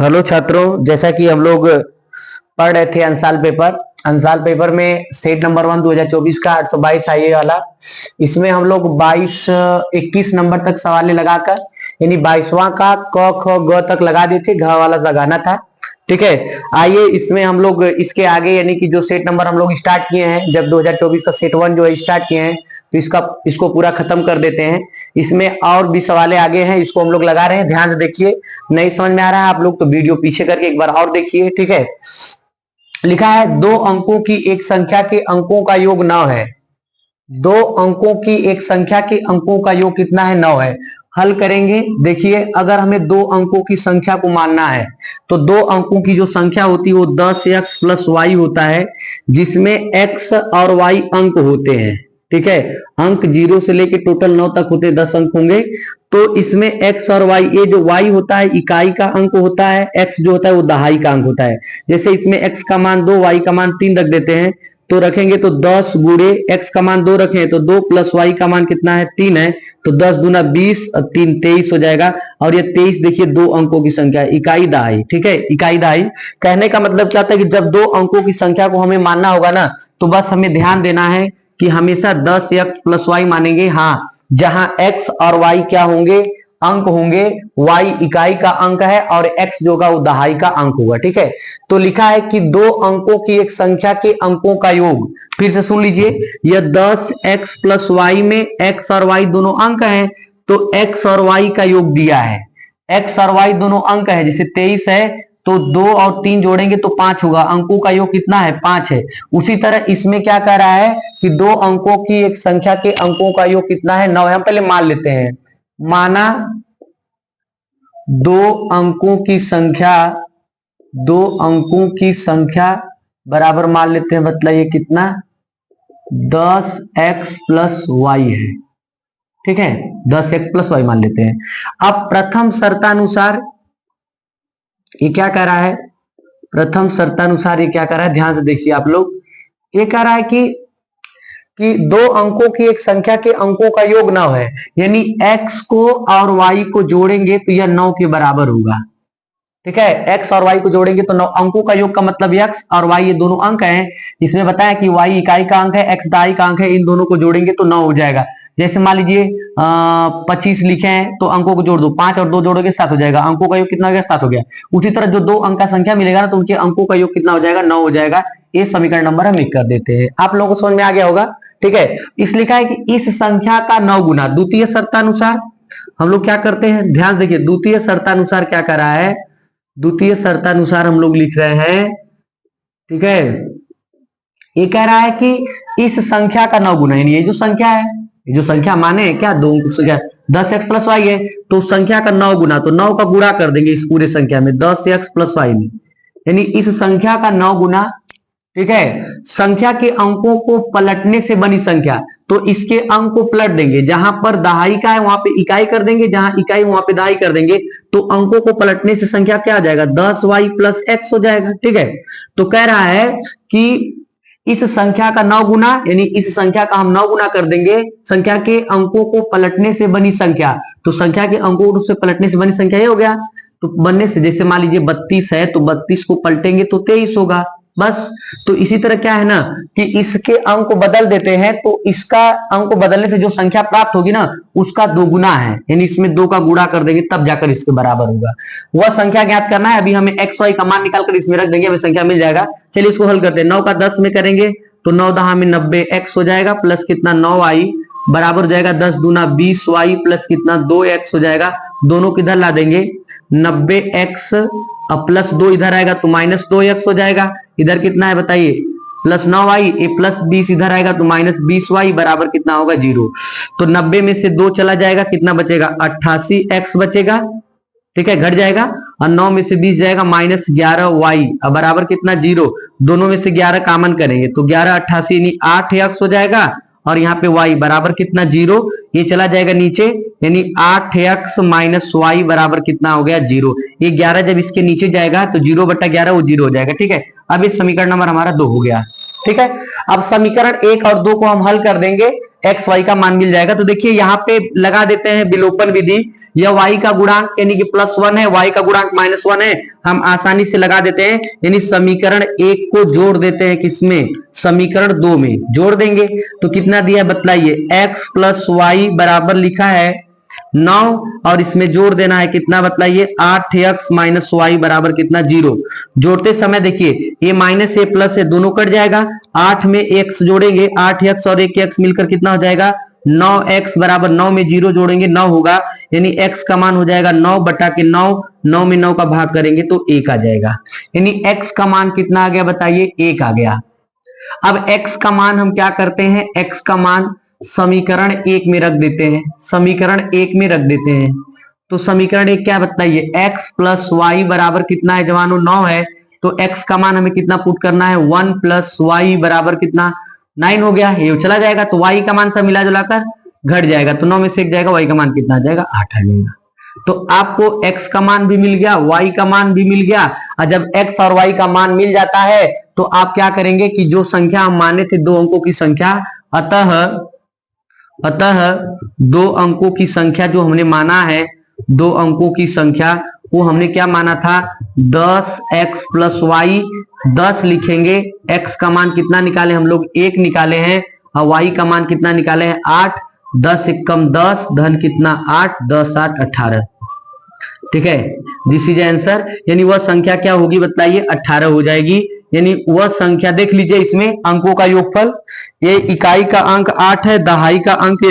Hello छात्रों, जैसा कि हम लोग पढ़ रहे थे अंसाल पेपर में सेट नंबर 1 2024 का 822 आईए वाला। इसमें हम लोग 21 नंबर तक सवाल लगाकर यानी 22वां का क ख ग तक लगा दिए थे, घ वाला लगाना था। ठीक है, आइए इसमें हम लोग इसके आगे यानी कि जो सेट नंबर हम लोग स्टार्ट किए हैं, जब 2024 का सेट 1 जो है स्टार्ट किए हैं, तो इसको पूरा खत्म कर देते हैं। इसमें और भी सवाल आगे हैं, इसको हम लोग लगा रहे हैं। ध्यान से देखिए, नहीं समझ में आ रहा है आप लोग तो वीडियो पीछे करके एक बार और देखिए। ठीक है, लिखा है 2 अंकों की एक संख्या के अंकों का योग 9 है। 2 अंकों की एक संख्या के अंकों का योग कितना है? 9 है। हल करेंगे। देखिए, अगर हमें 2 अंकों की संख्या को मानना है तो 2 अंकों की जो संख्या होती है वो 10x प्लस वाई होता है, जिसमें x और y अंक होते हैं। ठीक है, अंक 0 से लेके टोटल 9 तक होते 10 अंक होंगे। तो इसमें x और y, ये जो y होता है इकाई का अंक होता है, x जो होता है वो दहाई का अंक होता है। जैसे इसमें x का मान 2, y का मान 3 रख देते हैं, तो रखेंगे तो 10 गुणे x का मान 2 रखें तो 2 प्लस y का मान कितना है? 3 है, तो 10 दूना 20 और 3 23 हो जाएगा। और ये 23 देखिए 2 अंकों की संख्या, इकाई दहाई। ठीक है, इकाई दहाई कहने का मतलब क्या होता है कि जब 2 अंकों की संख्या को हमें मानना होगा ना, तो बस हमें ध्यान देना है कि हमेशा 10x प्लस वाई मानेंगे। हाँ, जहां x और y क्या होंगे? अंक होंगे। y इकाई का अंक है और x जो होगा वो दहाई का अंक होगा। ठीक है, तो लिखा है कि 2 अंकों की एक संख्या के अंकों का योग, फिर से सुन लीजिए, यह 10x प्लस वाई में x और y दोनों अंक हैं, तो x और y का योग दिया है। x और y दोनों अंक है, जैसे 23 है तो 2 और 3 जोड़ेंगे तो 5 होगा, अंकों का योग कितना है? 5 है। उसी तरह इसमें क्या कह रहा है कि 2 अंकों की एक संख्या के अंकों का योग कितना है? 9 है। हम पहले मान लेते हैं, माना 2 अंकों की संख्या, 2 अंकों की संख्या बराबर मान लेते हैं, बताइए कितना? 10x प्लस वाई है। ठीक है, 10x प्लस वाई मान लेते हैं। अब प्रथम शर्तानुसार ये क्या कह रहा है? प्रथम शर्तानुसार ये क्या कह रहा है? ध्यान से देखिए आप लोग। ये कह रहा है कि 2 अंकों की एक संख्या के अंकों का योग 9 है, यानी x को और y को जोड़ेंगे तो यह 9 के बराबर होगा। ठीक है, x और y को जोड़ेंगे तो 9 अंकों का योग का मतलब x और y ये दोनों अंक हैं। इसमें बताया कि y इकाई का अंक है, x दहाई का अंक है, इन दोनों को जोड़ेंगे तो 9 हो जाएगा। जैसे मान लीजिए 25 लिखे हैं तो अंकों को जोड़ दो, 5 और 2 जोड़ोगे 7 हो जाएगा, अंकों का योग कितना हो गया? 7 हो गया। उसी तरह जो 2 अंक का संख्या मिलेगा ना, तो उनके अंकों का योग कितना हो जाएगा? 9 हो जाएगा। ये समीकरण नंबर हम एक कर देते हैं। आप लोगों को समझ में आ गया होगा। ठीक है, इस लिखा है कि इस संख्या का 9 गुना द्वितीय शर्तानुसार हम लोग क्या करते हैं? ध्यान देखिए, द्वितीय शर्तानुसार क्या कर रहा है? द्वितीय शर्तानुसार हम लोग लिख रहे हैं। ठीक है, ये कह रहा है कि इस संख्या का 9 गुना, यानी ये जो संख्या है, ये जो संख्या माने है क्या? 2 संख्या 10x प्लस वाई है, तो संख्या का 9 गुना, तो 9 का गुणा कर देंगे इस पूरे संख्या में 10x प्लस वाई में, यानी इस संख्या का 9 गुना। ठीक है, संख्या के अंकों को पलटने से बनी संख्या, तो इसके अंक को पलट देंगे, जहां पर दहाई का है वहां पे इकाई कर देंगे, जहां इकाई वहां पे दहाई कर देंगे, तो अंकों को पलटने से संख्या क्या आ जाएगा? 10y प्लस x हो जाएगा। ठीक है, तो कह रहा है कि इस संख्या का 9 गुना, यानी इस संख्या का हम 9 गुना कर देंगे, संख्या के अंकों को पलटने से बनी संख्या, तो संख्या के अंकों को पलटने से बनी संख्या ये हो गया। तो बनने से, जैसे मान लीजिए 32 है तो 32 को पलटेंगे तो 23 होगा, बस। तो इसी तरह क्या है ना कि इसके अंक को बदल देते हैं, तो इसका अंक को बदलने से जो संख्या प्राप्त होगी ना, उसका 2 गुना है, यानी इसमें 2 का गुणा कर देंगे तब जाकर इसके बराबर होगा। वह संख्या ज्ञात करना है। अभी हमें x y का मान निकालकर इसमें रख देंगे, हमें संख्या मिल जाएगा। चलिए इसको हल करते हैं। 9 का 10 में करेंगे तो 9 दहा में 90x हो जाएगा, प्लस कितना? 9y बराबर हो जाएगा 10 दूना 20y प्लस कितना? 2x हो जाएगा। दोनों को इधर ला देंगे, 90x अब प्लस 2 इधर आएगा तो माइनस 2x हो जाएगा। इधर कितना है बताइए? प्लस 9y, प्लस 20 इधर आएगा तो माइनस 20y बराबर कितना होगा? 0। तो 90 में से 2 चला जाएगा, कितना बचेगा? 88x बचेगा। ठीक है, घट जाएगा, और 9 में से 20 जाएगा, माइनस 11y अब बराबर कितना? 0। दोनों में से 11 कॉमन करेंगे तो 11 88 यानी 8x हो जाएगा, और यहाँ पे y बराबर कितना? 0। ये चला जाएगा नीचे, यानी 8x माइनस वाई बराबर कितना हो गया? 0। ये 11 जब इसके नीचे जाएगा तो 0 बटा 11 वो 0 हो जाएगा। ठीक है, अब ये समीकरण नंबर हमारा 2 हो गया। ठीक है, अब समीकरण 1 और 2 को हम हल कर देंगे। एक्स वाई का मान मिल जाएगा। तो देखिए यहाँ पे लगा देते हैं विलोपन विधि। यह वाई का गुणांक यानी कि +1 है, वाई का गुणांक -1 है, हम आसानी से लगा देते हैं। यानी समीकरण 1 को जोड़ देते हैं किसमें, समीकरण 2 में जोड़ देंगे तो कितना दिया है बतलाइए, x + y बराबर लिखा है 9 और इसमें जोड़ देना है कितना बतलाइए, 8x - y बराबर कितना 0। जोड़ते समय देखिए ये माइनस ए प्लस ए दोनों कट जाएगा, 8 में x जोड़ेंगे, 8x और 1x मिलकर कितना हो जाएगा 9x बराबर 9 में 0 जोड़ेंगे 9 होगा, यानी x का मान हो जाएगा 9 बटा के 9, 9 में 9 का भाग करेंगे तो 1 आ जाएगा। यानी x का मान कितना आ गया बताइए, 1 आ गया। अब x का मान हम क्या करते हैं, x का मान समीकरण 1 में रख देते हैं, समीकरण 1 में रख देते हैं। तो समीकरण 1 क्या बताइए, x + y बराबर कितना है जवानों 9 है, तो x का मान हमें कितना पुट करना है, 1 + y बराबर कितना 9 हो गया, ये चला जाएगा तो y का मान सब मिला जुलाकर घट जाएगा, तो 9 में से 1 जाएगा, y का मान कितना आ जाएगा 8 आ जाएगा। तो आपको x का मान भी मिल गया, y का मान भी मिल गया। और जब x और y का मान मिल जाता है तो आप क्या करेंगे कि जो संख्या हम माने थे 2 अंकों की संख्या, अतः 2 अंकों की संख्या जो हमने माना है, 2 अंकों की संख्या वो हमने क्या माना था 10x + y, 10 लिखेंगे, x का मान कितना निकाले हम लोग 1 निकाले हैं और y का मान कितना निकाले हैं 8, 10 × 10 धन कितना 8, 10 × 8 18। ठीक है, दिस इज आंसर। यानी वह संख्या क्या होगी बताइए 18 हो जाएगी। यानी वह संख्या देख लीजिए इसमें अंकों का योगफल, ये इकाई का अंक 8 है, दहाई का अंक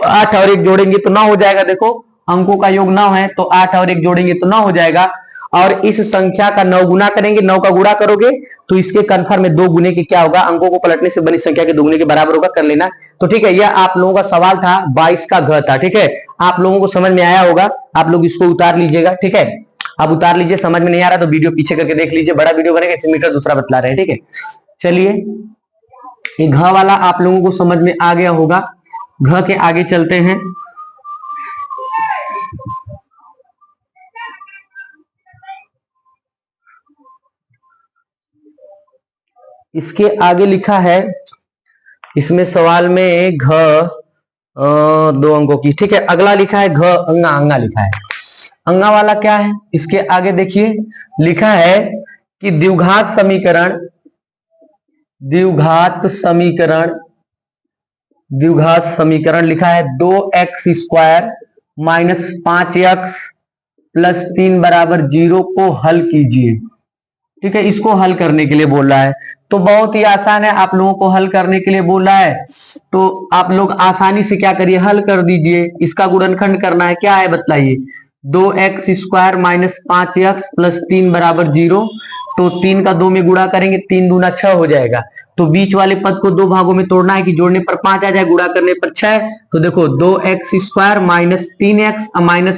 8 और 1 जोड़ेंगे तो 9 हो जाएगा। देखो अंकों का योग 9 है तो 8 और 1 जोड़ेंगे तो 9 हो जाएगा। और इस संख्या का 9 गुना करेंगे, 9 का गुणा करोगे तो इसके कन्फर्म में 2 गुने के क्या होगा, अंकों को पलटने से बनी संख्या के 2 गुने के बराबर होगा, कर लेना। तो ठीक है, यह आप लोगों का सवाल था 22 का घ था। ठीक है, आप लोगों को समझ में आया होगा, आप लोग इसको उतार लीजिएगा। ठीक है, आप उतार लीजिए, समझ में नहीं आ रहा तो वीडियो पीछे करके देख लीजिए, बड़ा वीडियो बनेगा, इसमें मीटर दूसरा बतला रहे हैं। ठीक है, चलिए ये घ वाला आप लोगों को समझ में आ गया होगा। घ के आगे चलते हैं। इसके आगे लिखा है, इसमें सवाल में घ 2 अंकों की। ठीक है, अगला लिखा है घ अंगा, अंगा लिखा है। अंगा वाला क्या है, इसके आगे देखिए लिखा है कि द्विघात समीकरण, द्विघात समीकरण, द्विघात समीकरण लिखा है 2x² - 5x + 3 बराबर 0 को हल कीजिए। ठीक है, इसको हल करने के लिए बोल रहा है, तो बहुत ही आसान है, आप लोगों को हल करने के लिए बोल रहा है तो आप लोग आसानी से क्या करिए, हल कर दीजिए। इसका गुणनखंड करना है, क्या है बतलाइए, 2x² - 5x + 3 बराबर 0, तो 3 का 2 में गुणा करेंगे, 3 दूना 6 हो जाएगा। तो बीच वाले पद को 2 भागों में तोड़ना है कि जोड़ने पर 5 आ जाए, गुणा करने पर 6। तो देखो 2x² - 3x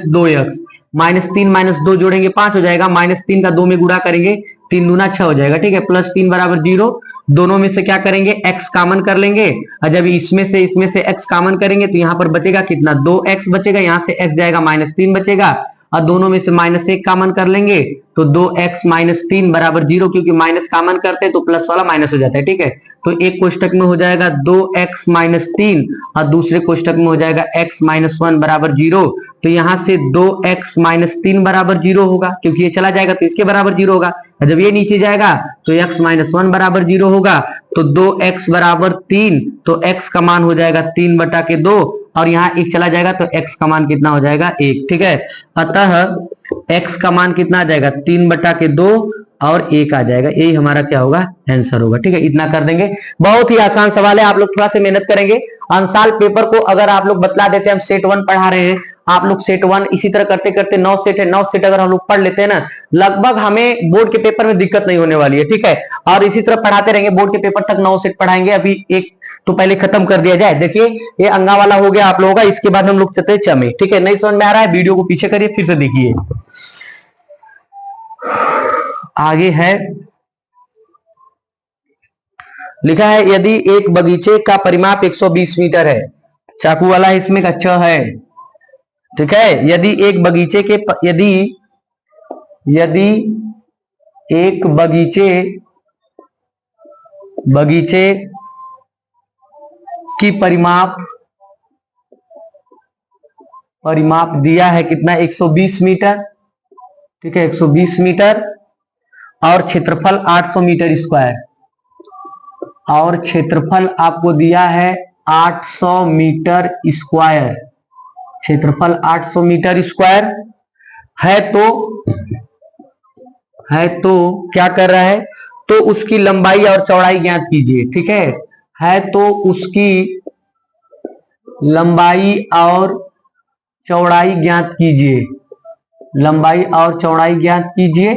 - 2x, -3 - 2 जोड़ेंगे 5 हो जाएगा, -3 का 2 में गुणा करेंगे, 3 दूना 6 हो जाएगा। ठीक है, +3 बराबर 0, दोनों में से क्या करेंगे x कॉमन कर लेंगे, और जब इसमें से x कॉमन करेंगे तो यहाँ पर बचेगा कितना 2x बचेगा, यहाँ से x जाएगा -3 बचेगा, और दोनों में से -1 कॉमन कर लेंगे तो 2x - 3 बराबर 0, क्योंकि माइनस कॉमन करते हैं तो प्लस वाला माइनस हो जाता है। ठीक है, तो एक कोष्टक में हो जाएगा 2x - 3 और दूसरे कोष्टक में हो जाएगा x - 1 बराबर 0। तो यहाँ से 2x - 3 बराबर 0 होगा, क्योंकि ये चला जाएगा तो इसके बराबर 0 होगा, और जब ये नीचे जाएगा तो x - 1 बराबर 0 होगा। तो 2x बराबर 3, तो x का मान हो जाएगा 3 बटा के 2, और यहाँ 1 चला जाएगा तो x का मान कितना हो जाएगा 1। ठीक है, अतः x का मान कितना आ जाएगा 3 बटा के 2 और 1 आ जाएगा, यही हमारा क्या होगा आंसर होगा। ठीक है, इतना कर देंगे, बहुत ही आसान सवाल है, आप लोग थोड़ा सा मेहनत करेंगे। अंशाल पेपर को अगर आप लोग बतला देते हैं, हम सेट 1 पढ़ा रहे हैं, आप लोग सेट 1 इसी तरह करते करते 9 सेट है, 9 सेट अगर हम लोग पढ़ लेते हैं ना, लगभग हमें बोर्ड के पेपर में दिक्कत नहीं होने वाली है। ठीक है, और इसी तरह पढ़ाते रहेंगे, बोर्ड के पेपर तक 9 सेट पढ़ाएंगे। अभी एक तो पहले खत्म कर दिया जाए। देखिए ये अंगा वाला हो गया आप लोगों का, इसके बाद हम लोग चलते हैं च में। ठीक है, नहीं समझ में आ रहा है वीडियो को पीछे करिए, फिर से देखिए। आगे है, लिखा है यदि एक बगीचे का परिमाप 120 मीटर है, चाकू वाला इसमें का च है। ठीक है, यदि एक बगीचे के यदि एक बगीचे की परिमाप परिमाप दिया है कितना 120 मीटर, ठीक है 120 मीटर, और क्षेत्रफल 800 मीटर स्क्वायर, और क्षेत्रफल आपको दिया है 800 मीटर स्क्वायर, क्षेत्रफल 800 मीटर स्क्वायर है तो क्या कर रहा है, तो उसकी लंबाई और चौड़ाई ज्ञात कीजिए, ठीक है तो उसकी लंबाई और चौड़ाई ज्ञात कीजिए, लंबाई और चौड़ाई ज्ञात कीजिए,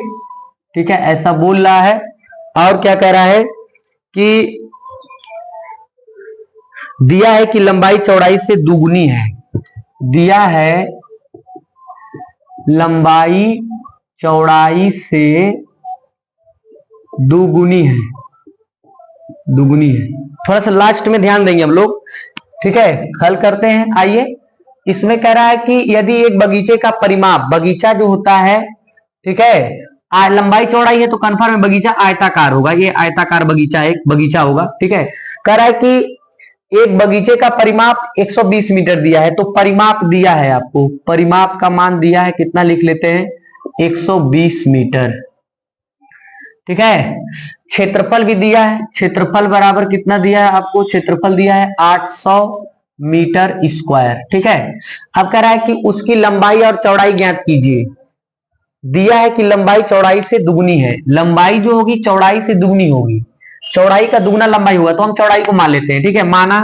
ठीक है ऐसा बोल रहा है। और क्या कह रहा है कि दिया है कि लंबाई चौड़ाई से दुगुनी है, दिया है लंबाई चौड़ाई से दुगुनी है, दुगुनी है। थोड़ा सा लास्ट में ध्यान देंगे हम लोग, ठीक है हल करते हैं। आइए, इसमें कह रहा है कि यदि एक बगीचे का परिमाप, बगीचा जो होता है, ठीक है लंबाई चौड़ाई है तो कन्फर्म है बगीचा आयताकार होगा, ये आयताकार बगीचा एक बगीचा होगा, ठीक है। कह रहा है कि एक बगीचे का परिमाप 120 मीटर दिया है, तो परिमाप दिया है आपको, परिमाप का मान दिया है कितना, लिख लेते हैं 120 मीटर, ठीक है। क्षेत्रफल भी दिया है, क्षेत्रफल बराबर कितना दिया है आपको, क्षेत्रफल दिया है 800 मीटर स्क्वायर, ठीक है। अब कह रहा है कि उसकी लंबाई और चौड़ाई ज्ञात कीजिए, दिया है कि लंबाई चौड़ाई से दुगनी है, लंबाई जो होगी चौड़ाई से दुगनी होगी, चौड़ाई का दुगना लंबाई होगा, तो हम चौड़ाई को मान लेते हैं, ठीक है। माना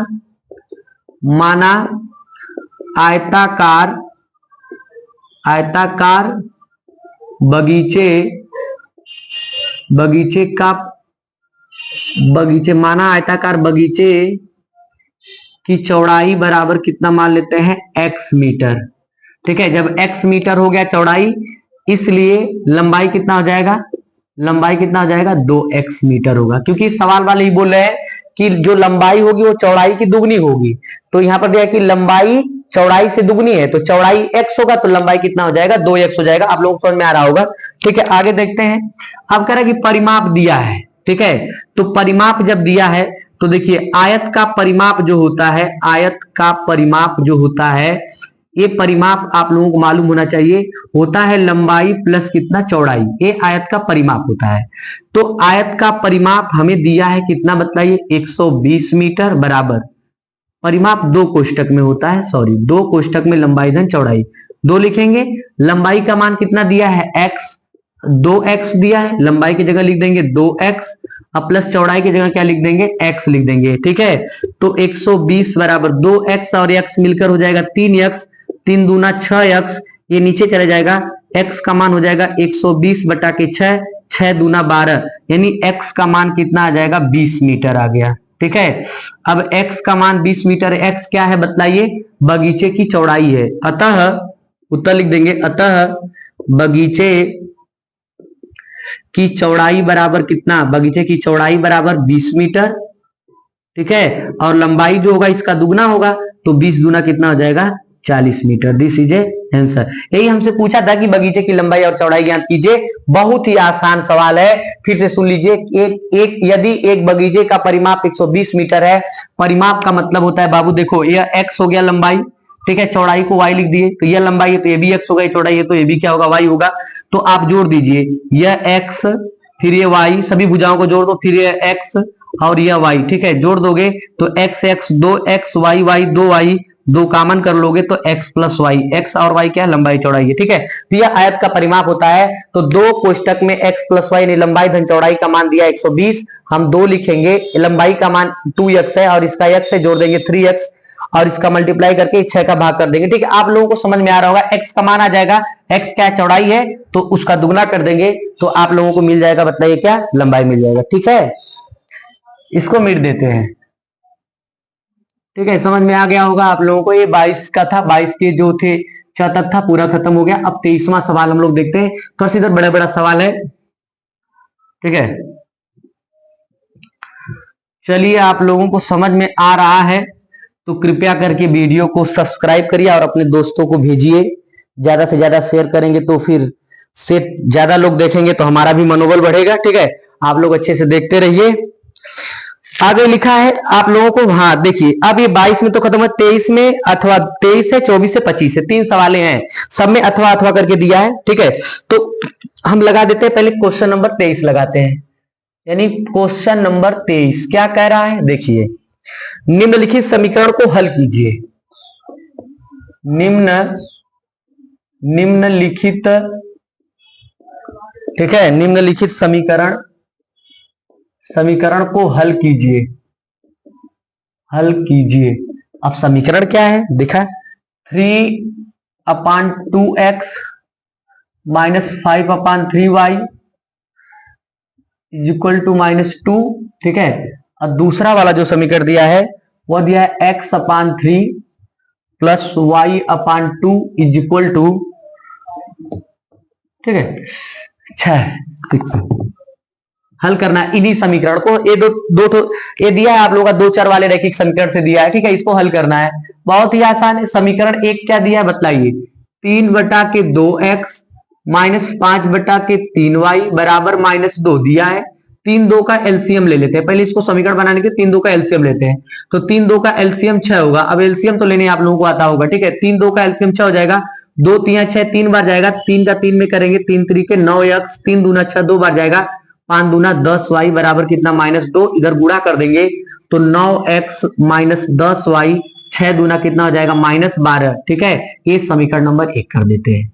आयताकार माना आयताकार बगीचे की चौड़ाई बराबर कितना मान लेते हैं x मीटर, ठीक है। जब x मीटर हो गया चौड़ाई, इसलिए लंबाई कितना हो जाएगा, लंबाई कितना हो जाएगा 2x मीटर होगा, क्योंकि सवाल वाले ही बोल रहे हैं कि जो लंबाई होगी वो चौड़ाई की दुगनी होगी, तो यहां पर दिया कि लंबाई चौड़ाई से दुगनी है, तो चौड़ाई x होगा तो लंबाई कितना हो जाएगा 2x हो जाएगा। आप लोगों को समझ में आ रहा होगा, ठीक है। आगे देखते हैं। अब कह रहा है कि परिमाप दिया है, ठीक है, तो परिमाप जब दिया है तो देखिए आयत का परिमाप जो होता है, आयत का परिमाप जो होता है, ये परिमाप आप लोगों को मालूम होना चाहिए, होता है लंबाई प्लस कितना चौड़ाई, ये आयत का परिमाप होता है। तो आयत का परिमाप हमें दिया है कितना बताइए 120 मीटर बराबर, परिमाप दो कोष्टक में होता है, सॉरी दो कोष्टक में लंबाई धन चौड़ाई, दो लिखेंगे। लंबाई का मान कितना दिया है x, 2x दिया है, लंबाई की जगह लिख देंगे 2x, अब प्लस चौड़ाई की जगह क्या लिख देंगे x लिख देंगे, ठीक है। तो 120 बराबर 2x और x मिलकर हो जाएगा 3x, 3 दूना 6x, ये नीचे चले जाएगा, x का मान हो जाएगा 120 बटा के 6, 6 दूना 12, यानी x का मान कितना आ जाएगा 20 मीटर आ गया, ठीक है। अब x का मान 20 मीटर है, x क्या है बतलाइए, बगीचे की चौड़ाई है, अतः उत्तर लिख देंगे, अतः बगीचे की चौड़ाई बराबर कितना, बगीचे की चौड़ाई बराबर 20 मीटर, ठीक है, और लंबाई जो होगा इसका दुगना होगा, तो 20 दूना कितना हो जाएगा 40 metre. This is a answer. यही हमसे पूछा था कि बगीचे की लंबाई और चौड़ाई ज्ञात कीजिए, बहुत ही आसान सवाल है, फिर से सुन लीजिए। यदि एक बगीचे का परिमाप 120 मीटर है, परिमाप का मतलब होता है बाबू देखो, यह x हो गया लंबाई, ठीक है, चौड़ाई को y लिख दिए, तो यह लंबाई है तो ये भी x होगा, चौड़ाई है तो ये भी क्या होगा y होगा, तो आप जोड़ दीजिए, यह x फिर ये y, सभी भुजाओं को जोड़ दो, फिर ये x और यह y, ठीक है, जोड़ दोगे तो x 2x y 2y, दो कामन कर लोगे तो x प्लस वाई, x और y क्या है लंबाई चौड़ाई है, ठीक है। तो यह आयत का परिमाप होता है, तो दो कोष्टक में x प्लस वाई ने लंबाई धन चौड़ाई का मान दिया 120, हम दो लिखेंगे, लंबाई का मान 2x है और इसका x से जोड़ देंगे 3x और इसका मल्टीप्लाई करके 6 का भाग कर देंगे, ठीक है। आप लोगों को समझ में आ रहा होगा, x का मान आ जाएगा, x क्या चौड़ाई है तो उसका दुगना कर देंगे, तो आप लोगों को मिल जाएगा, बताइए क्या लंबाई मिल जाएगा, ठीक है। इसको मिट देते हैं, ठीक है, समझ में आ गया होगा आप लोगों को। ये 22 का था, 22 के जो थे शतक था पूरा खत्म हो गया। अब 23वां सवाल हम लोग देखते हैं, तो इधर बड़ा बड़ा सवाल है, ठीक है। चलिए, आप लोगों को समझ में आ रहा है तो कृपया करके वीडियो को सब्सक्राइब करिए और अपने दोस्तों को भेजिए, ज्यादा से ज्यादा शेयर करेंगे तो फिर से ज्यादा लोग देखेंगे तो हमारा भी मनोबल बढ़ेगा, ठीक है। आप लोग अच्छे से देखते रहिए। आगे लिखा है आप लोगों को, हाँ देखिए अब ये 22 में तो खत्म है, 23 में अथवा 23 है, 24 है, 25 है, 3 सवालें हैं, सब में अथवा अथवा करके दिया है। ठीक है, तो हम लगा देते हैं, पहले क्वेश्चन नंबर 23 लगाते हैं। यानी क्वेश्चन नंबर 23 क्या कह रहा है, देखिए निम्नलिखित समीकरण को हल कीजिए। निम्नलिखित, ठीक है, निम्नलिखित समीकरण को हल कीजिए। हल कीजिए, अब समीकरण क्या है देखा, 3/2x minus 5/3y is equal to -2। ठीक है, और दूसरा वाला जो समीकरण दिया है वो दिया है x/3 plus y/2 is equal to, ठीक है, 6 हल करना है इन्हीं समीकरण को। ये ये दिया है आप लोगों का 2-4 वाले रैखिक समीकरण से दिया है। ठीक है, इसको हल करना है, बहुत ही आसान है। समीकरण एक क्या दिया है बताइए, 3/2x माइनस 5/3y बराबर -2 दिया है। 3 2 का एलसीएम ले लेते हैं, पहले इसको समीकरण बनाने के 3 2 का एलसीएम लेते हैं, तो 3 2 का एलसीएम 6 होगा। अब एलसीएम तो लेने आप लोगों को आता होगा। ठीक है, 3 2 का एलसीएम 6 हो जाएगा, 2 3 6 3 बार जाएगा, 3 का 3 में करेंगे 3 3 के 9x, 3 दूना 6 2 बार जाएगा, 5 दूना 10y बराबर कितना -2, इधर गुणा कर देंगे तो 9x माइनस 10y, 6 दूना कितना हो जाएगा -12। ठीक है, ये समीकरण नंबर 1 कर देते हैं।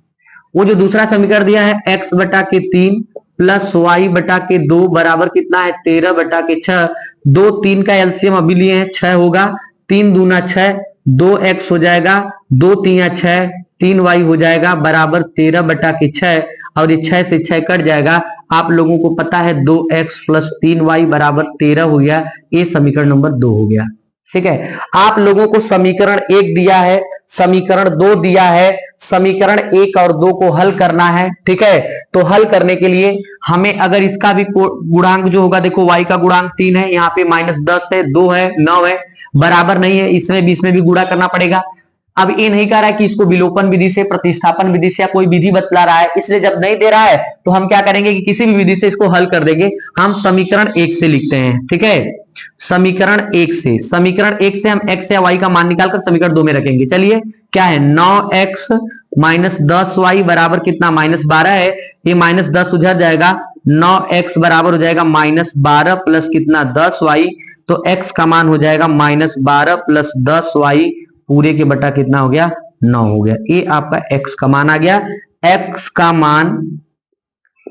वो जो दूसरा समीकरण दिया है x/3 प्लस y/2 बराबर कितना है 13/6, 2 3 का एलसीएम अभी लिए हैं 6 होगा, 3 दूना 6, 2x हो जाएगा, 2 3 6, 3y हो जाएगा बराबर 13/6, और ये 6 से 6 कट जाएगा। आप लोगों को पता है 2x प्लस 3y बराबर 13 हो गया, ये समीकरण नंबर 2 हो गया। ठीक है, आप लोगों को समीकरण 1 दिया है, समीकरण 2 दिया है, समीकरण 1 और 2 को हल करना है। ठीक है, तो हल करने के लिए हमें अगर इसका भी गुणांक जो होगा, देखो y का गुणांक 3 है, यहाँ पे -10 है, 2 है, 9 है, बराबर नहीं है, इसमें भी गुणा करना पड़ेगा। अब ये नहीं कह रहा है कि इसको विलोपन विधि से, प्रतिस्थापन विधि से या कोई विधि बतला रहा है, इसलिए जब नहीं दे रहा है तो हम क्या करेंगे कि किसी भी विधि से इसको हल कर देंगे। हम समीकरण 1 से लिखते हैं। ठीक है, समीकरण 1 से हम x या y का मान निकालकर समीकरण 2 में रखेंगे। चलिए क्या है, 9x माइनस 10y बराबर कितना -12 है, ये -10 उधर जाएगा, 9x बराबर हो जाएगा -12 प्लस कितना 10y, तो x का मान हो जाएगा -12 प्लस 10y पूरे के बटा कितना हो गया 9 हो गया। ये आपका x का मान आ गया। x का मान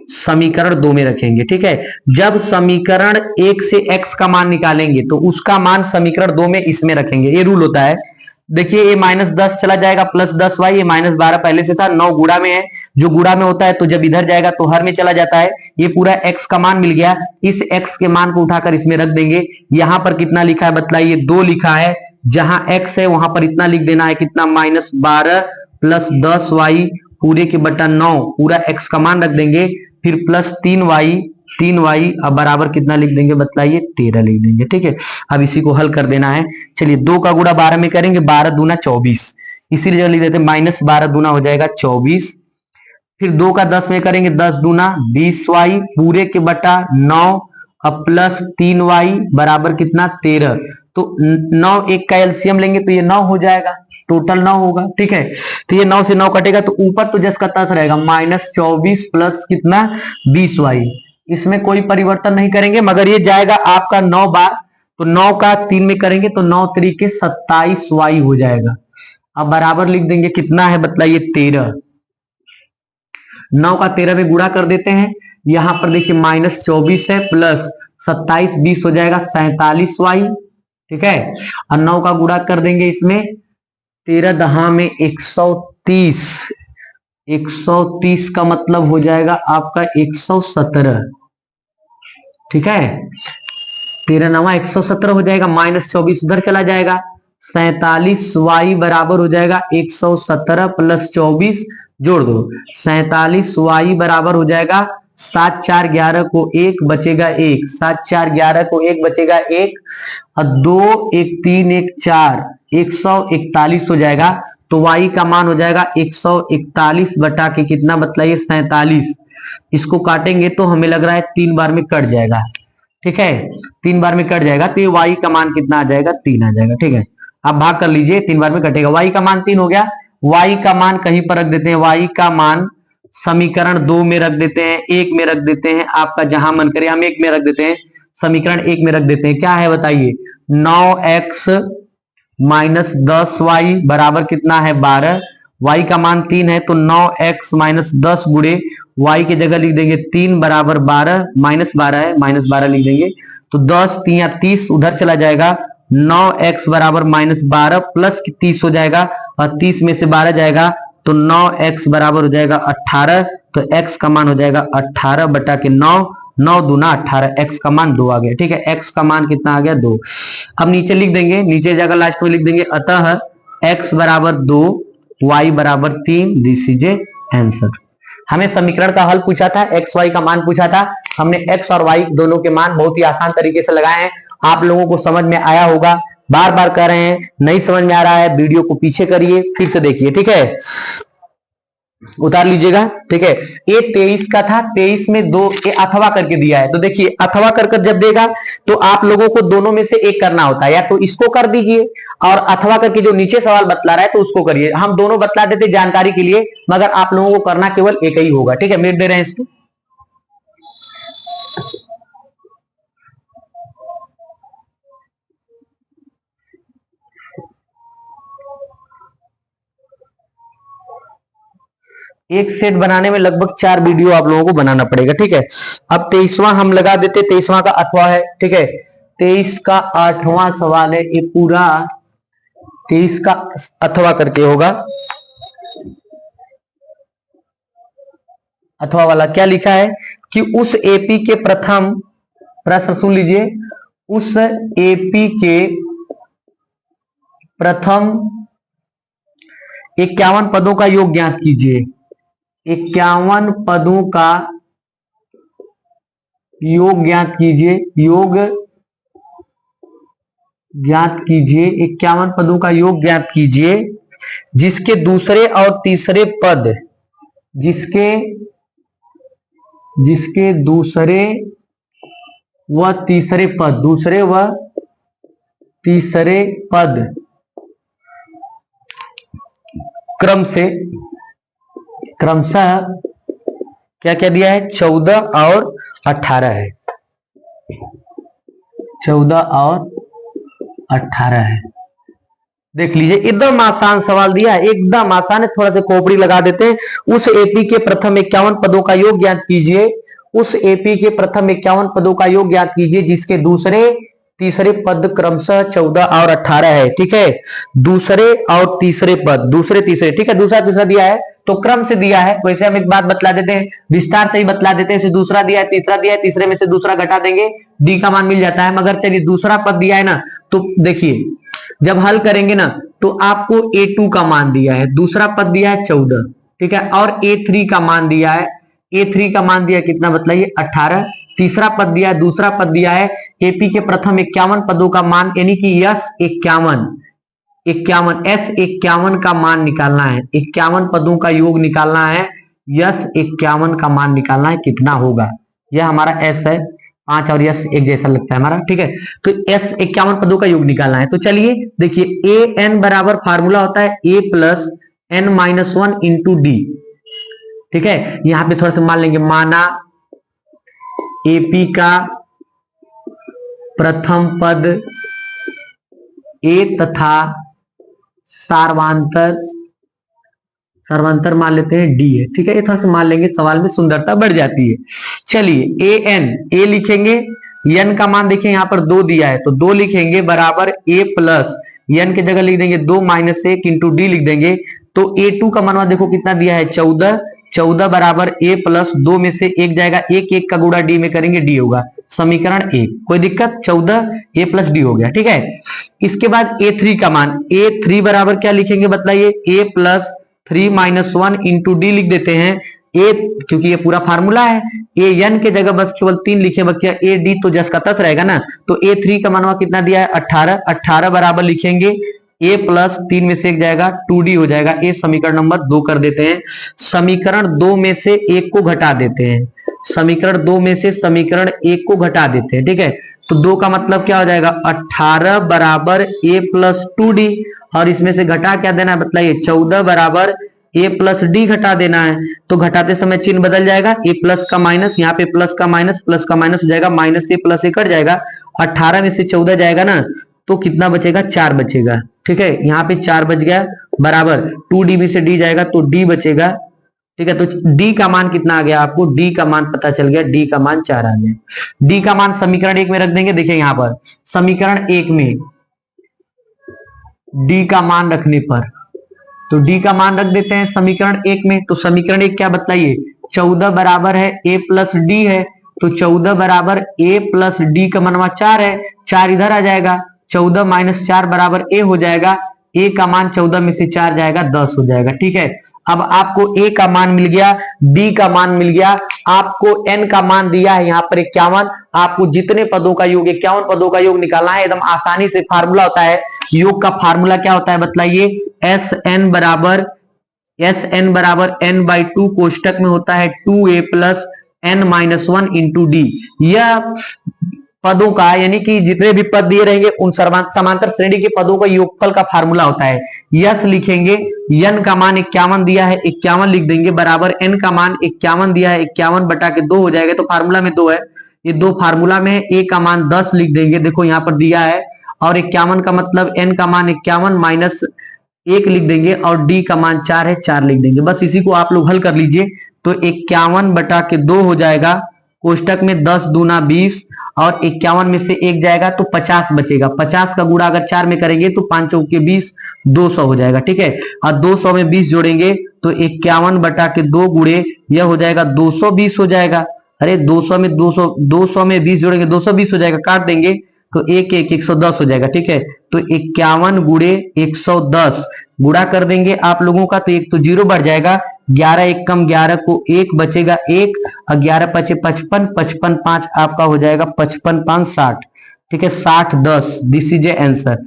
समीकरण 2 में रखेंगे। ठीक है, जब समीकरण 1 से x का मान निकालेंगे तो उसका मान समीकरण 2 में इसमें रखेंगे, ये रूल होता है। देखिए ये -10 चला जाएगा, प्लस 10y, ये -12 पहले से था, 9 गुणा में है, जो गुणा में होता है तो जब इधर जाएगा तो हर में चला जाता है। ये पूरा x का मान मिल गया, इस x के मान को उठाकर इसमें रख देंगे। यहां पर कितना लिखा है बताइए, 2 लिखा है, जहां x है वहां पर इतना लिख देना है, कितना -12 प्लस 10y पूरे के बटा 9, पूरा x का मान रख देंगे, फिर प्लस 3y अब बराबर कितना लिख देंगे बताइए, 13 लिख देंगे। ठीक है, अब इसी को हल कर देना है। चलिए 2 का गुणा 12 में करेंगे, 12 दूना 24, इसीलिए लिख देते -12 दूना हो जाएगा 24, फिर 2 का 10 में करेंगे, 10 दूना 20y पूरे के बटा 9, अब प्लस 3y बराबर कितना 13, तो 9 1 का एलसीएम लेंगे तो ये 9 हो जाएगा, टोटल 9 होगा। ठीक है, तो ये 9 से 9 कटेगा तो ऊपर तो जस का तस रहेगा, -24 प्लस कितना 20y, इसमें कोई परिवर्तन नहीं करेंगे, मगर ये जाएगा आपका 9 बार, तो 9 का 3 में करेंगे तो 9 तरीके 27y हो जाएगा। अब बराबर लिख देंगे, कितना है बताइए 13, 9 का 13 में गुणा कर देते हैं, यहां पर देखिए -24 है प्लस 27, 20 हो जाएगा 47y। ठीक है, और 9 का गुणा कर देंगे इसमें, 13 दहा में 130, 130 का मतलब हो जाएगा आपका 117। ठीक है, 13 9 117 हो जाएगा, -24 उधर चला जाएगा, 47y बराबर हो जाएगा 117 प्लस 24 जोड़ दो, 47y बराबर हो जाएगा 7 4 11 को 1 बचेगा 1, 7 4 11 को 1 बचेगा 1, और 2 1 3 1 4, 141 हो जाएगा। तो y का मान हो जाएगा 141 बटा के कितना बतलाइए 47, इसको काटेंगे तो हमें लग रहा है 3 बार में कट जाएगा, ठीक है, 3 बार में कट जाएगा तो ये y का मान कितना आ जाएगा, 3 आ जाएगा। ठीक है, आप भाग कर लीजिए, 3 बार में कटेगा, y का मान 3 हो गया। y का मान कहीं पर रख देते हैं, y का मान समीकरण 2 में रख देते हैं, 1 में रख देते हैं, आपका जहां मन करे हम 1 में रख देते हैं, समीकरण 1 में रख देते हैं। क्या है बताइए, 9x माइनस 10y बराबर कितना है, 12। y का मान 3 है तो 9x माइनस 10 गुणे y की जगह लिख देंगे 3 बराबर 12, माइनस 12 है, माइनस 12 लिख देंगे तो 10 3 30 उधर चला जाएगा, 9x बराबर माइनस 12 प्लस 30 हो जाएगा और 30 में से 12 जाएगा तो 9x बराबर हो जाएगा 18। तो x का मान हो जाएगा 18 बटा के 9, 9 दूना 18, x का मान 2 आ गया। ठीक है, x का मान कितना आ गया, 2। अब नीचे लिख देंगे, नीचे जाकर लास्ट में लिख देंगे अतः x बराबर 2 y बराबर 3, दिस इज ए आंसर। हमें समीकरण का हल पूछा था, एक्स वाई का मान पूछा था, हमने एक्स और वाई दोनों के मान बहुत ही आसान तरीके से लगाए हैं। आप लोगों को समझ में आया होगा, बार बार कर रहे हैं, नहीं समझ में आ रहा है वीडियो को पीछे करिए फिर से देखिए। ठीक है, उतार लीजिएगा। ठीक है, ये 23 का था, 23 में 2 ये अथवा करके दिया है, तो देखिए अथवा कर जब देगा तो आप लोगों को दोनों में से एक करना होता है, या तो इसको कर दीजिए और अथवा करके जो नीचे सवाल बतला रहा है तो उसको करिए। हम दोनों बतला देते जानकारी के लिए, मगर आप लोगों को करना केवल एक ही होगा। ठीक है, मिट दे रहे हैं इसको। एक सेट बनाने में लगभग 4 वीडियो आप लोगों को बनाना पड़ेगा। ठीक है, अब 23वां हम लगा देते, 23वां का अथवा है। ठीक है, 23 का 8वां सवाल है, ये पूरा 23 का अथवा करके होगा। अथवा वाला क्या लिखा है कि उस एपी के प्रथम, प्रश्न सुन लीजिए, उस एपी के प्रथम 51 पदों का योग ज्ञात कीजिए। 51 पदों का योग ज्ञात कीजिए, योग ज्ञात कीजिए, 51 पदों का योग ज्ञात कीजिए जिसके दूसरे और तीसरे पद, जिसके दूसरे व तीसरे पद, दूसरे व तीसरे पद क्रमशः क्या क्या दिया है, 14 और 18 है, 14 और 18 है। देख लीजिए, एकदम आसान सवाल दिया है, एकदम आसान है, थोड़ा सा खोपड़ी लगा देते हैं। उस एपी के प्रथम 51 पदों का योग ज्ञात कीजिए, उस एपी के प्रथम 51 पदों का योग ज्ञात कीजिए जिसके दूसरे तीसरे पद क्रमशः 14 और 18 है। ठीक है, दूसरे और तीसरे पद, दूसरे तीसरे, ठीक है, दूसरा तीसरा दिया है तो क्रम से दिया है। वैसे हम एक बात बतला देते हैं, विस्तार से ही बतला देते हैं, दूसरा दिया है, तीसरा दिया है, तीसरे में से दूसरा घटा देंगे, डी का मान मिल जाता है। मगर चलिए दूसरा पद दिया है ना, तो देखिए जब हल करेंगे ना तो आपको a2 का मान दिया है, दूसरा पद दिया है 14, ठीक है, और a3 का मान दिया है, a3 का मान दिया कितना बताइए, 18, तीसरा पद दिया है, दूसरा पद दिया है एपी के प्रथम 51 पदों का मान, यानी कि यस 51 का मान निकालना है, 51 पदों का योग निकालना है, यस 51 का मान निकालना है, कितना होगा, यह हमारा एस है, 5 और यस एक जैसा लगता है हमारा। ठीक है, तो एस 51 पदों का योग निकालना है। तो चलिए देखिए, ए एन बराबर फार्मूला होता है A plus N minus 1 into D. ठीक है, यहां पे थोड़ा सा मान लेंगे, माना एपी का प्रथम पद ए तथा सर्वांतर मान लेते हैं डी है। ठीक है, ये थोड़ा सा मान लेंगे, सवाल में सुंदरता बढ़ जाती है। चलिए ए एन, ए लिखेंगे, एन का मान देखिए यहाँ पर 2 दिया है तो 2 लिखेंगे बराबर ए प्लस एन की जगह लिख देंगे 2 माइनस 1 इंटू डी लिख देंगे। तो A2 का मान देखो कितना दिया है, 14 बराबर ए प्लस 2 में से 1 जाएगा, 1 का गुणा डी में करेंगे, डी होगा, समीकरण 1, कोई दिक्कत, 14 ए प्लस डी हो गया। ठीक है, इसके बाद A3 का मान, A3 बराबर क्या लिखेंगे बताइए, ए प्लस 3 माइनस 1 इंटू डी लिख देते हैं, ए क्योंकि ये पूरा फार्मूला है, ए एन के जगह बस केवल 3 लिखे, बच्चा ए डी तो जस का तस रहेगा ना। तो A3 का मानवा कितना दिया है, 18 बराबर लिखेंगे ए प्लस 3 में से 1 जाएगा, 2D हो जाएगा, ए समीकरण नंबर 2 कर देते हैं। समीकरण 2 में से 1 को घटा देते हैं, समीकरण 2 में से समीकरण 1 को घटा देते हैं, ठीक है। तो 2 का मतलब क्या हो जाएगा, 18 बराबर a प्लस 2d, और इसमें से घटा क्या देना है बताइए, 14 बराबर a प्लस डी घटा देना है। तो घटाते समय चिन्ह बदल जाएगा, a प्लस का माइनस, यहाँ पे प्लस का माइनस हो जाएगा, माइनस से प्लस ए कट जाएगा, 18 में से 14 जाएगा ना, तो कितना बचेगा, 4 बचेगा, ठीक है। यहाँ पे 4 बच गया, बराबर 2d में से d जाएगा तो d बचेगा, ठीक है। तो d का मान कितना आ गया आपको, d का मान पता चल गया, d का मान 4 आ गया। d का मान समीकरण 1 में रख देंगे, देखिए यहाँ पर समीकरण 1 में d का मान रखने पर, तो d का मान रख देते हैं समीकरण 1 में। तो समीकरण 1 क्या बताइए, 14 बराबर है a प्लस डी है, तो 14 बराबर a प्लस डी का मनवा 4 है, 4 इधर आ जाएगा, 14 माइनस 4 बराबर a हो जाएगा, a का मान 14 में से 4 जाएगा 10 हो जाएगा, ठीक है। अब आपको a का मान मिल गया, b का मान मिल गया, आपको n का मान दिया है यहाँ पर 51। आपको जितने पदों का योग, 51 पदों का योग निकालना है, एकदम आसानी से फार्मूला होता है, योग का फार्मूला क्या होता है बताइए, एस एन बराबर n बाई 2 कोष्टक में होता है 2a plus n minus 1 into D. यह पदों का, यानी कि जितने भी पद दिए रहेंगे उन समांतर श्रेणी के पदों का योगफल का फार्मूला होता है। यस लिखेंगे, n का मान 51 दिया है, 51 लिख देंगे, बराबर n का मान 51 दिया है, 51 बटा के 2 हो जाएगा, तो फार्मूला में 2 है, ये 2 फार्मूला में है, a का मान 10 लिख देंगे, देखो यहाँ पर दिया है, और 51 का मतलब n का मान 51 माइनस 1 लिख देंगे, और d का मान 4 है, 4 लिख देंगे। बस इसी को आप लोग हल कर लीजिए, तो 51 बटा के 2 हो जाएगा, कोष्टक में 10 दूना 20, और 51 में से 1 जाएगा तो 50 बचेगा, 50 का गुणा अगर 4 में करेंगे तो 5 चौके 20, 200 हो जाएगा, ठीक है। और 200 में 20 जोड़ेंगे तो 51 बटा के 2 गुणे यह हो जाएगा 220 हो जाएगा। अरे 200 में 20 जोड़ेंगे 220 हो जाएगा, काट देंगे तो 110 हो जाएगा, ठीक है। तो 51 गुणे 110 गुणा कर देंगे आप लोगों का, तो 1 तो 0 बढ़ जाएगा, 11 1 कम 11 को 1 बचेगा 1, और 11 पचे 55, 55 5 आपका हो जाएगा 55 5 60, ठीक है, 60 10, दिस इज ए आंसर।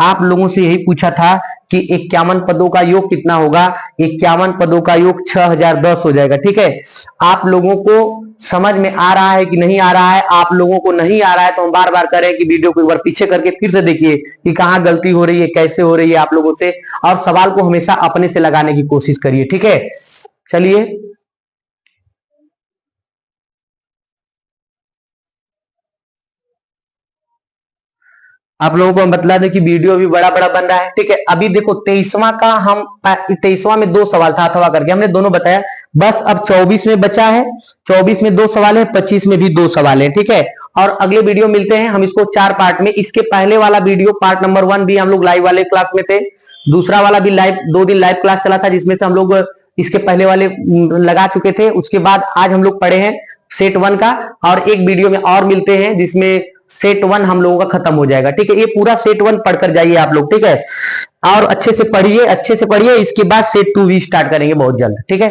आप लोगों से यही पूछा था कि 51 पदों का योग कितना होगा, 51 पदों का योग 6010 हो जाएगा, ठीक है। आप लोगों को समझ में आ रहा है कि नहीं आ रहा है, आप लोगों को नहीं आ रहा है तो हम बार बार कह रहे हैं कि वीडियो को एक बार पीछे करके फिर से देखिए कि कहां गलती हो रही है, कैसे हो रही है आप लोगों से, और सवाल को हमेशा अपने से लगाने की कोशिश करिए, ठीक है। चलिए आप लोगों को हम बतला दें कि वीडियो भी बड़ा बड़ा बन रहा है, ठीक है। अभी देखो 23वां का हम 23वां में 2 सवाल था अथवा करके हमने दोनों बताया, बस अब 24 में बचा है, 24 में 2 सवाल है, 25 में भी 2 सवाल है, ठीक है। और अगले वीडियो मिलते हैं हम इसको 4 पार्ट में। इसके पहले वाला वीडियो पार्ट नंबर 1 भी हम लोग लाइव वाले क्लास में थे, दूसरा वाला भी लाइव 2 दिन लाइव क्लास चला था, जिसमें से हम लोग इसके पहले वाले लगा चुके थे। उसके बाद आज हम लोग पढ़े हैं सेट 1 का, और एक वीडियो में और मिलते हैं जिसमें सेट 1 हम लोगों का खत्म हो जाएगा, ठीक है। ये पूरा सेट 1 पढ़कर जाइए आप लोग, ठीक है, और अच्छे से पढ़िए, इसके बाद सेट 2 भी स्टार्ट करेंगे बहुत जल्द, ठीक है।